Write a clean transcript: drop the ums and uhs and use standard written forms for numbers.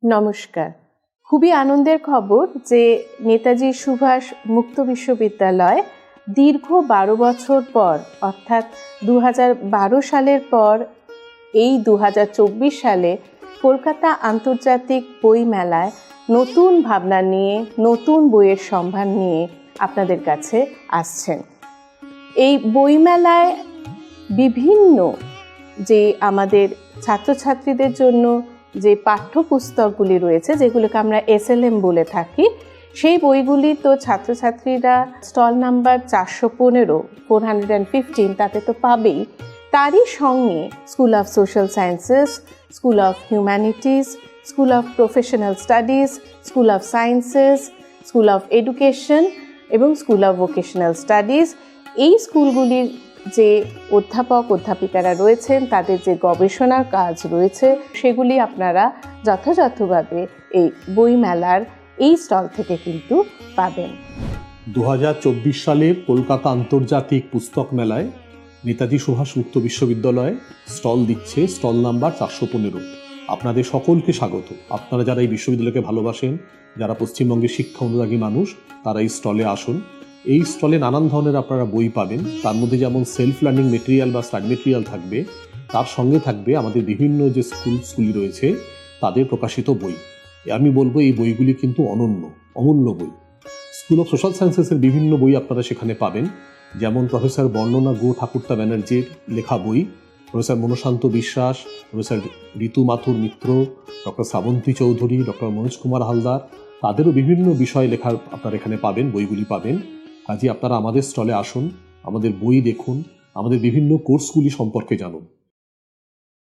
নমস্কার। খুবই আনন্দের খবর যে নেতাজি সুভাষ মুক্ত বিশ্ববিদ্যালয় দীর্ঘ 12 বছর পর অর্থাৎ 2012 সালের পর এই 2024 সালে কলকাতা আন্তর্জাতিক বই মেলায় নতুন ভাবনা নিয়ে নতুন বইয়ের সম্ভার নিয়ে আপনাদের কাছে আসছেন। এই বইমেলায় বিভিন্ন যে আমাদের ছাত্রছাত্রীদের জন্য যে পাঠ্যপুস্তকগুলি রয়েছে, যেগুলোকে আমরা SLM বলে থাকি, সেই বইগুলি তো ছাত্রছাত্রীরা স্টল নাম্বার 415 তাতে তো পাবেই। তারই সঙ্গে school of social sciences, school of humanities, school of professional studies, school of sciences, school of education এবং স্কুল অফ ভোকেশনাল স্টাডিজ, এই স্কুলগুলির যে অধ্যাপক অধ্যাপিকারা রয়েছেন তাদের যে গবেষণার কাজ রয়েছে সেগুলি আপনারা যথাযথভাবে এই বইমেলার এই স্টল থেকে কিন্তু পাবেন। 2024 সালের কলকাতা আন্তর্জাতিক পুস্তক মেলায় নেতাজি সুভাষ মুক্ত বিশ্ববিদ্যালয় স্টল দিচ্ছে, স্টল নাম্বার 415। আপনাদের সকলকে স্বাগত। আপনারা যারা এই বিশ্ববিদ্যালয়কে ভালোবাসেন, যারা পশ্চিমবঙ্গের শিক্ষা অনুরাগী মানুষ, তারা এই স্টলে আসুন। এই স্টলে নানান ধরনের আপনারা বই পাবেন। তার মধ্যে যেমন সেলফ লার্নিং মেটেরিয়াল বা স্টাডি মেটেরিয়াল থাকবে, তার সঙ্গে থাকবে আমাদের বিভিন্ন যে স্কুল রয়েছে তাদের প্রকাশিত বই। আমি বলবো এই বইগুলি কিন্তু অমূল্য বই। স্কুল অফ সোশ্যাল সায়েন্সেসের বিভিন্ন বই আপনারা সেখানে পাবেন, যেমন প্রফেসর বর্ণনা গো ঠাকুরতা ব্যানার্জির লেখা বই, প্রফেসর মনশান্ত বিশ্বাস, প্রফেসর ঋতু মাথুর মিত্র, ডক্টর শ্রাবন্তী চৌধুরী, ডক্টর মনোজ কুমার হালদার, তাদেরও বিভিন্ন বিষয় লেখা আপনারা এখানে পাবেন, বইগুলি পাবেন। কাজে আপনারা আমাদের স্টলে আসুন, আমাদের বই দেখুন, আমাদের বিভিন্ন কোর্সগুলি সম্পর্কে জানুন।